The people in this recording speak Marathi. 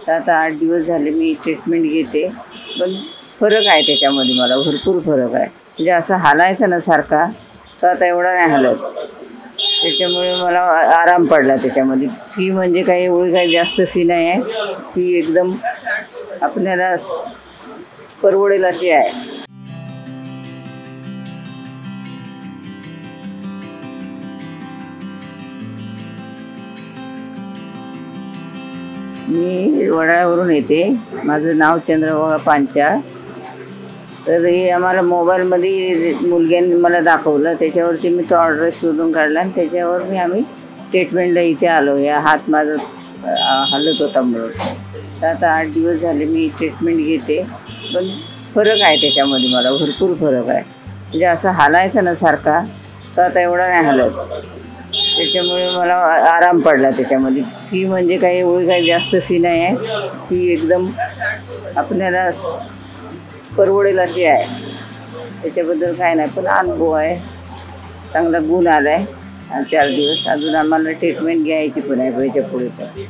तर आता 8 दिवस झाले मी ट्रीटमेंट घेते, पण फरक आहे त्याच्यामध्ये, मला भरपूर फरक आहे. म्हणजे असं हालायचं ना सारखा, तर आता एवढा नाही हालत. त्याच्यामुळे मला आराम पडला त्याच्यामध्ये. फी म्हणजे काही एवढी काही जास्त फी नाही आहे, फी एकदम आपल्याला परवडेल अशी आहे. मी वडाळ्यावरून येते. माझं नाव चंद्रभागा पांचाळ. तर हे आम्हाला मोबाईलमध्ये मुलग्यांनी मला दाखवलं, त्याच्यावरती मी तो ॲड्रेस शोधून काढला आणि त्याच्यावर आम्ही ट्रीटमेंटला इथे आलो. या हात माझं हलत होता म्हणून. तर आता 8 दिवस झाले मी ट्रीटमेंट घेते, पण फरक आहे त्याच्यामध्ये, मला भरपूर फरक आहे. म्हणजे असं हालायचं ना सारखा, तर आता एवढा नाही हालत. त्याच्यामुळे मला आराम पडला त्याच्यामध्ये. फी म्हणजे काही एवढी काही जास्त फी नाही आहे, फी एकदम आपल्याला परवडेल अशी आहे. त्याच्याबद्दल काय नाही, पण अनुभव आहे, चांगला गुण आला आहे. 4 दिवस अजून आम्हाला ट्रीटमेंट घ्यायची पण आहे याच्या पुढे पण.